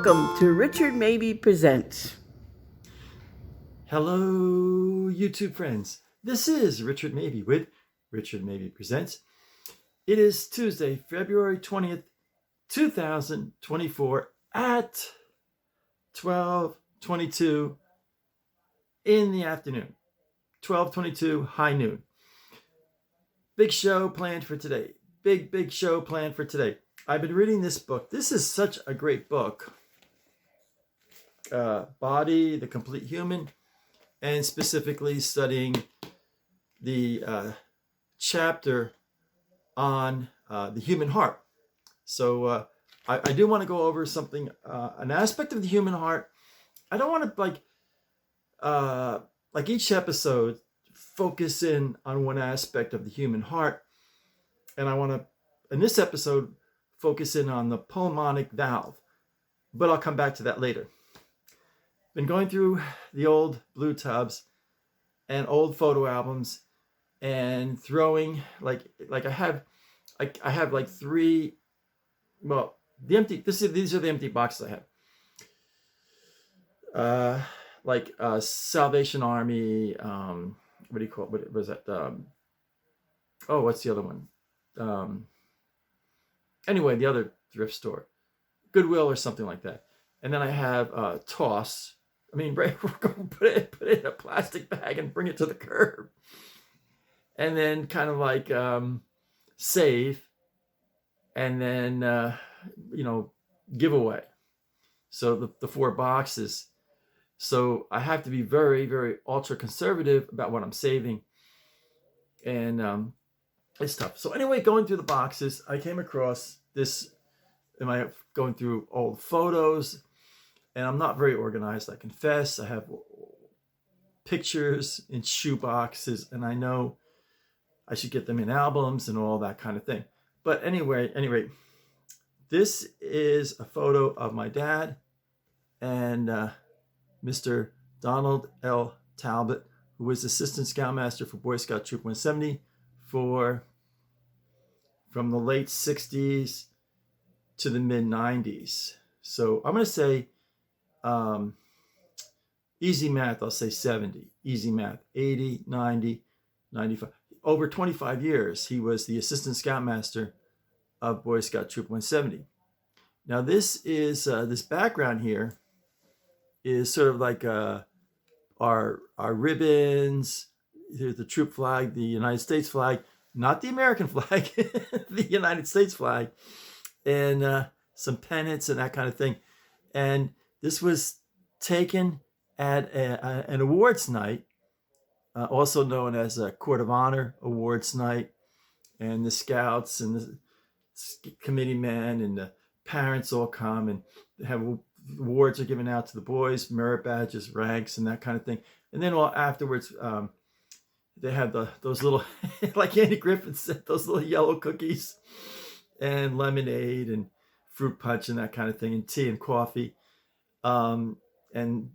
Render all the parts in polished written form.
Welcome to Richard Mabey Presents. Hello, YouTube friends. This is Richard Mabey with Richard Mabey Presents. It is Tuesday, February 20th, 2024 at 12:22 in the afternoon. 12:22, high noon. Big show planned for today. Big show planned for today. I've been reading this book. This is such a great book. Body, the Complete Human, and specifically studying the chapter on the human heart. So I do want to go over something, an aspect of the human heart. I don't want to like each episode focus in on one aspect of the human heart, and I want to, in this episode, focus in on the pulmonic valve, but I'll come back to that later. Been going through the old blue tubs and old photo albums and throwing like I have like three, well, these are the empty boxes I have. Salvation Army, what do you call it? What was that? What's the other one? Anyway, the other thrift store, Goodwill or something like that. And then I have Toss. I mean, we're going to put it in a plastic bag and bring it to the curb. And then kind of like Save, and then giveaway. So the four boxes. So I have to be very, very ultra conservative about what I'm saving, and it's tough. So anyway, going through the boxes, I came across this. Am I going through old photos? And I'm not very organized, I confess. I have pictures in shoe boxes, and I know I should get them in albums and all that kind of thing. But anyway, this is a photo of my dad and Mr. Donald L. Talbot, who was Assistant Scoutmaster for Boy Scout Troop 170 from the late 60s to the mid 90s. So I'm going to say, easy math, I'll say 70. Easy math, 80, 90, 95. Over 25 years, he was the Assistant Scoutmaster of Boy Scout Troop 170. Now this is, this background here is sort of like our ribbons. Here's the troop flag, the United States flag, not the American flag, the United States flag, and some pennants and that kind of thing. And this was taken at an awards night, also known as a Court of Honor Awards night. And the scouts and the committee men and the parents all come and have awards are given out to the boys, merit badges, ranks, and that kind of thing. And then afterwards, they have those little, like Andy Griffin said, those little yellow cookies and lemonade and fruit punch and that kind of thing, and tea and coffee. And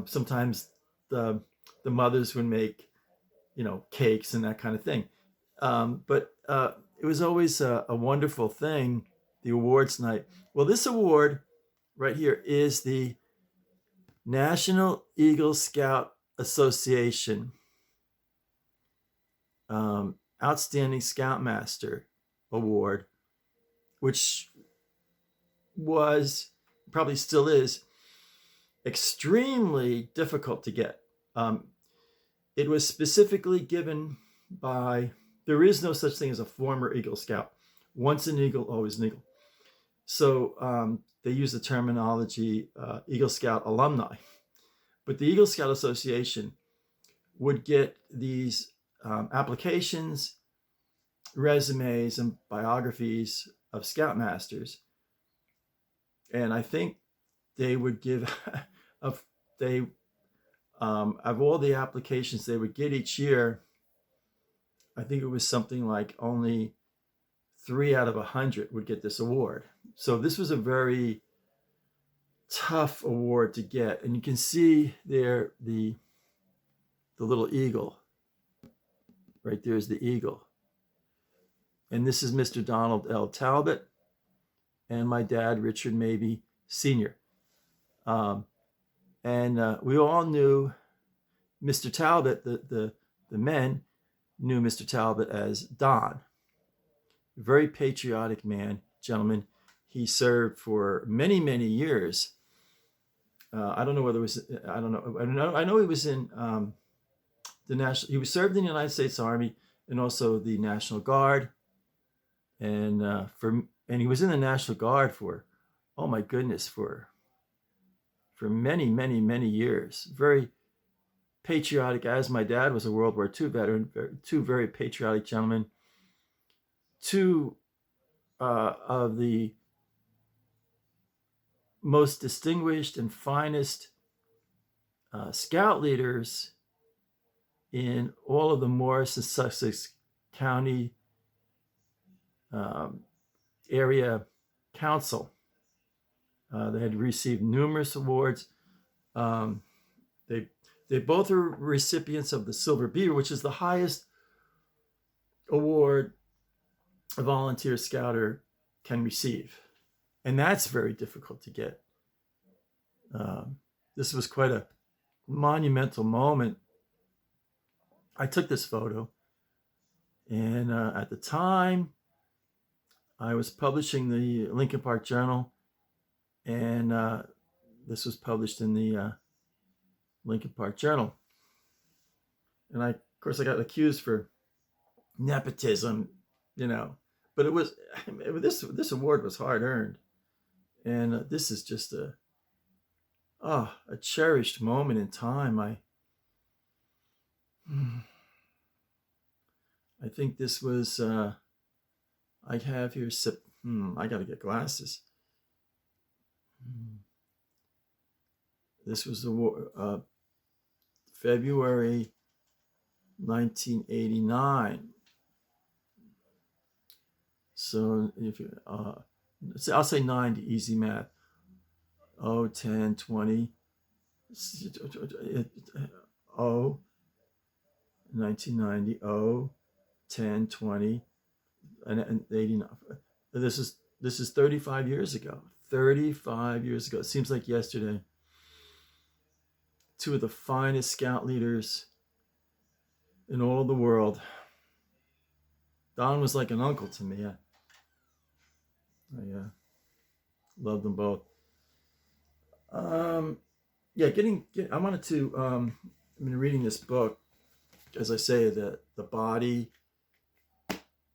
sometimes the mothers would make cakes and that kind of thing. But it was always a wonderful thing, the awards night. Well, this award right here is the National Eagle Scout Association Outstanding Scoutmaster Award, which was, probably still is, extremely difficult to get. It was specifically given by, there is no such thing as a former Eagle Scout. Once an Eagle, always an Eagle. So they use the terminology Eagle Scout alumni. But the Eagle Scout Association would get these applications, resumes, and biographies of Scoutmasters. And I think they would give, of all the applications they would get each year, I think it was something like only 3 out of 100 would get this award. So this was a very tough award to get. And you can see there the little eagle. Right there's the eagle. And this is Mr. Donald L. Talbot and my dad, Richard Mabey Sr. And we all knew Mr. Talbot, the men knew Mr. Talbot as Don. A very patriotic man, gentleman. He served for many, many years. I don't know whether it was, I don't know. I know he was in he was served in the United States Army and also the National Guard. And he was in the National Guard for, oh my goodness, for many, many, many years. Very patriotic, as my dad was a World War II veteran. Two very patriotic gentlemen. Two of the most distinguished and finest scout leaders in all of the Morris and Sussex County area council. They had received numerous awards. They both are recipients of the Silver Beaver, which is the highest award a volunteer scouter can receive, and that's very difficult to get. This was quite a monumental moment. I took this photo, and at the time, I was publishing the Lincoln Park Journal, and this was published in the Lincoln Park Journal. And of course, I got accused for nepotism, but this award was hard earned, and this is just a cherished moment in time. I think this was I have here. I got to get glasses. This was the February 1989. So if I'll say 90, easy math. 10, 20, 1990, 10, 20, and 89. This is 35 years ago. 35 years ago. It seems like yesterday. Two of the finest scout leaders in all the world. Don was like an uncle to me. I love them both. I wanted to. I've been reading this book, as I say, the Body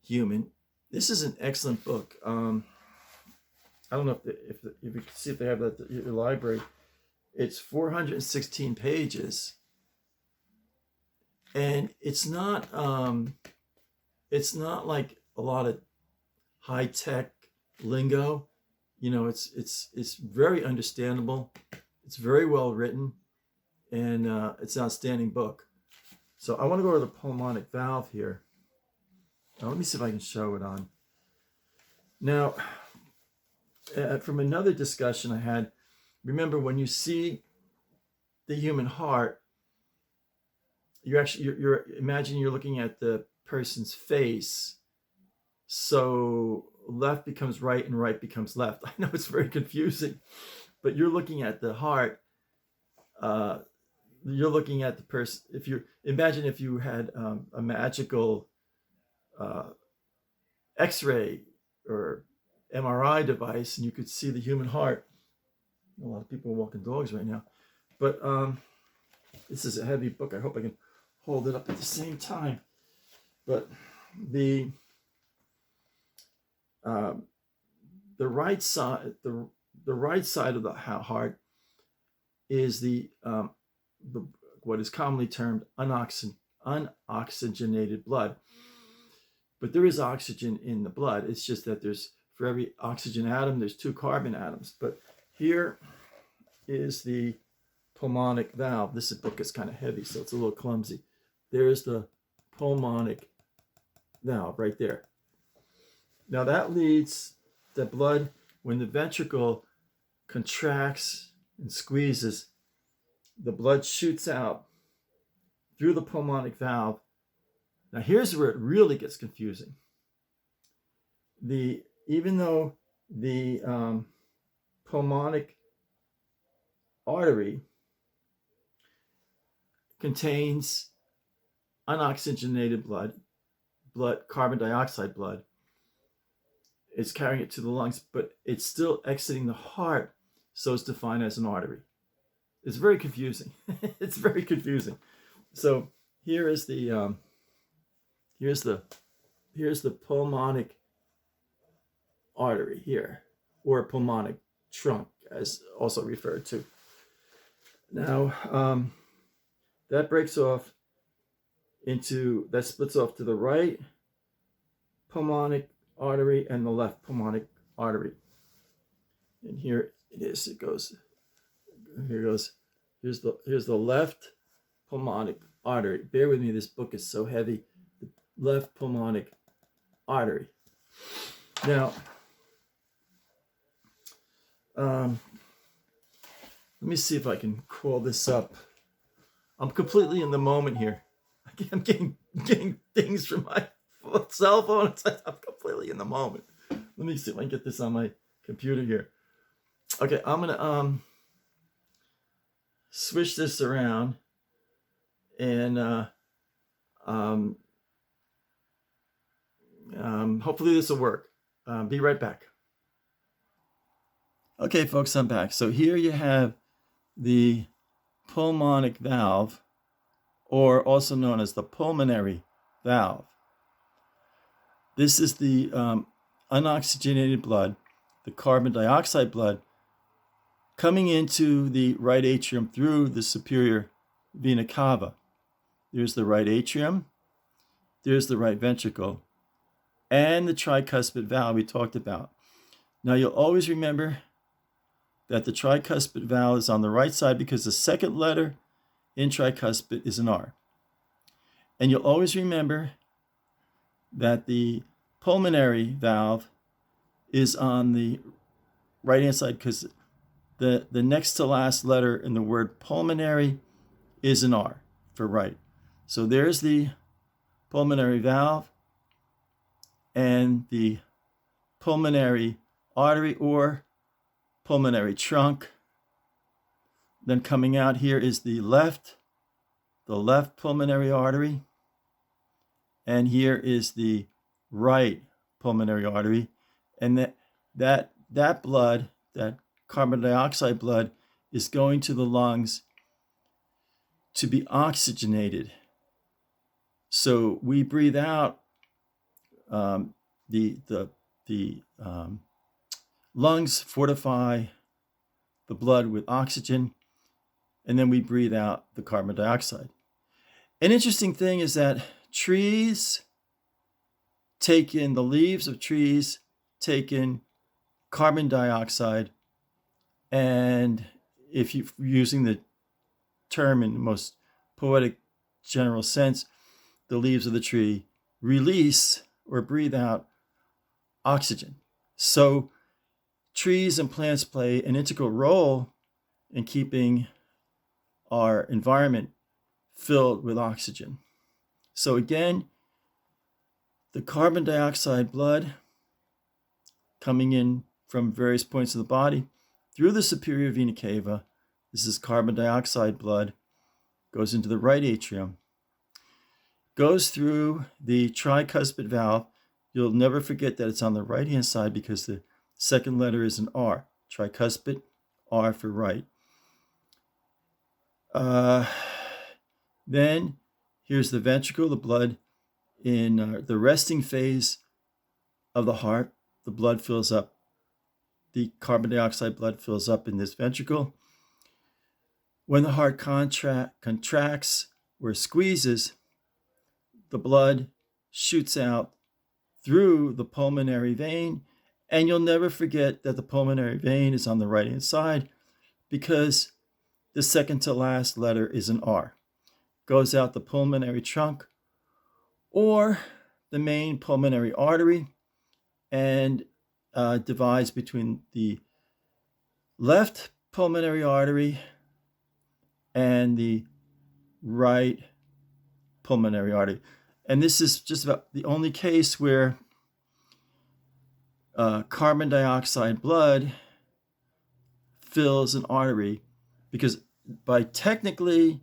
Human. This is an excellent book. I don't know if you can see if they have that at your library. It's 416 pages, and it's not like a lot of high tech lingo. It's very understandable. It's very well written, and it's an outstanding book. So I want to go to the pulmonic valve here. Now, let me see if I can show it on. Now, from another discussion I had, remember when you see the human heart, you're imagining you're looking at the person's face. So left becomes right and right becomes left. I know it's very confusing, but you're looking at the heart. You're looking at the person. Imagine if you had a magical X-ray or MRI device, and you could see the human heart. A lot of people are walking dogs right now, but this is a heavy book. I hope I can hold it up at the same time. But the right side, the right side of the heart is the what is commonly termed unoxygenated blood. But there is oxygen in the blood. It's just that for every oxygen atom, there's 2 carbon atoms. But here is the pulmonic valve. This book is kind of heavy, so it's a little clumsy. There's the pulmonic valve right there. Now that leads the blood, when the ventricle contracts and squeezes, the blood shoots out through the pulmonic valve. Now here's where it really gets confusing. Even though the pulmonic artery contains unoxygenated blood, carbon dioxide blood. It's carrying it to the lungs, but it's still exiting the heart, so it's defined as an artery. It's very confusing. It's very confusing. So here is the here's the pulmonic artery here, or pulmonic trunk, as also referred to. Now that splits off to the right pulmonic artery and the left pulmonic artery. And here it is. It goes. Here goes. Here's the left pulmonic artery. Bear with me. This book is so heavy. The left pulmonic artery. Now, let me see if I can call this up. I'm completely in the moment here. I'm getting things from my cell phone. I'm completely in the moment. Let me see if I can get this on my computer here. Okay, I'm gonna switch this around, and hopefully this will work. Be right back. Okay, folks, I'm back. So here you have the pulmonic valve, or also known as the pulmonary valve. This is the unoxygenated blood, the carbon dioxide blood, coming into the right atrium through the superior vena cava. There's the right atrium, there's the right ventricle, and the tricuspid valve we talked about. Now you'll always remember that the tricuspid valve is on the right side because the second letter in tricuspid is an R. And you'll always remember that the pulmonary valve is on the right-hand side because the next to last letter in the word pulmonary is an R for right. So there's the pulmonary valve and the pulmonary artery or pulmonary trunk. Then coming out here is the left pulmonary artery, and here is the right pulmonary artery, and that blood, that carbon dioxide blood, is going to the lungs to be oxygenated. So we breathe out the lungs fortify the blood with oxygen, and then we breathe out the carbon dioxide. An interesting thing is that the leaves of trees take in carbon dioxide, and if you're using the term in the most poetic general sense, the leaves of the tree release or breathe out oxygen. So trees and plants play an integral role in keeping our environment filled with oxygen. So again, the carbon dioxide blood coming in from various points of the body through the superior vena cava. This is carbon dioxide blood, goes into the right atrium, goes through the tricuspid valve. You'll never forget that it's on the right-hand side because the second letter is an R. Tricuspid, R for right. Then here's the ventricle, the blood in the resting phase of the heart. The blood fills up. The carbon dioxide blood fills up in this ventricle. When the heart contracts or squeezes, the blood shoots out through the pulmonary vein. And you'll never forget that the pulmonary vein is on the right-hand side because the second to last letter is an R. Goes out the pulmonary trunk or the main pulmonary artery and divides between the left pulmonary artery and the right pulmonary artery. And this is just about the only case where carbon dioxide blood fills an artery because by technically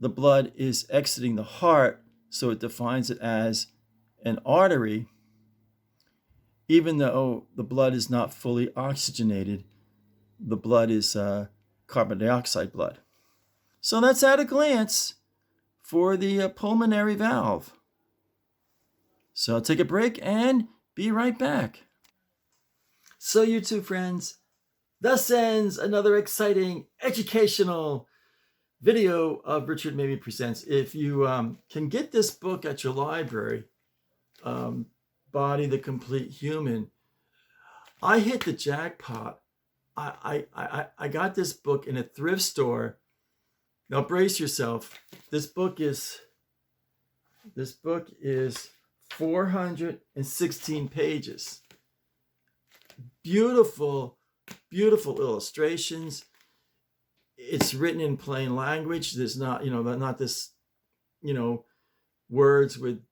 the blood is exiting the heart, so it defines it as an artery, even though the blood is not fully oxygenated. The blood is carbon dioxide blood. So that's at a glance for the pulmonary valve. So I'll take a break and be right back. So you two friends, thus ends another exciting educational video of Richard Mabey Presents. If you can get this book at your library, Body the Complete Human, I hit the jackpot. I got this book in a thrift store. Now brace yourself. This book is 416 pages. Beautiful, beautiful illustrations. It's written in plain language. There's not this, words with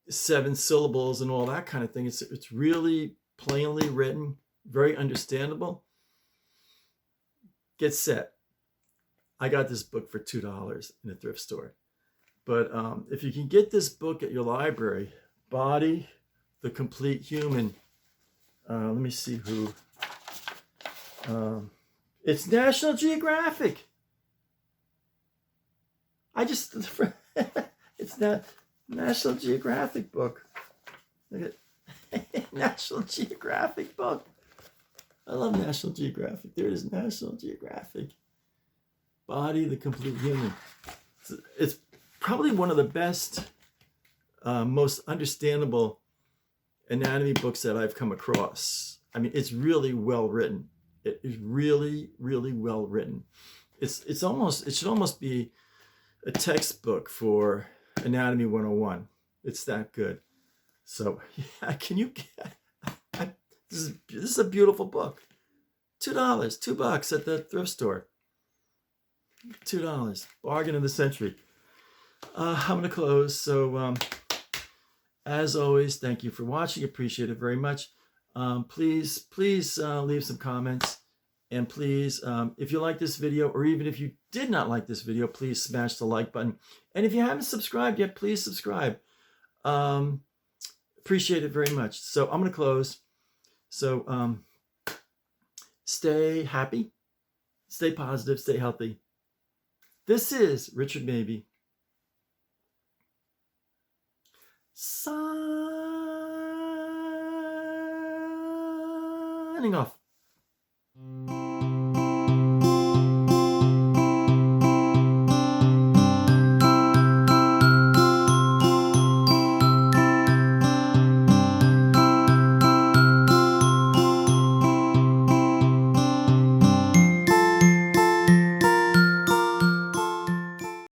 7 syllables and all that kind of thing. It's really plainly written, very understandable. Get set. I got this book for $2 in a thrift store. But if you can get this book at your library, Body the Complete Human. Let me see who. It's National Geographic. It's that National Geographic book. Look at National Geographic book. I love National Geographic. There it is, National Geographic. Body the Complete Human. It's probably one of the best, most understandable anatomy books that I've come across. I mean, it's really well written. It is really, really well written. It should almost be a textbook for Anatomy 101. It's that good. So yeah, this is a beautiful book. $2, $2 at the thrift store. $2, bargain of the century. I'm gonna close. So as always, thank you for watching. Appreciate it very much. Please leave some comments, and please, if you like this video, or even if you did not like this video, please smash the like button. And if you haven't subscribed yet, please subscribe. Appreciate it very much. So I'm gonna close. So stay happy, stay positive, stay healthy. This is Richard Mabey signing off.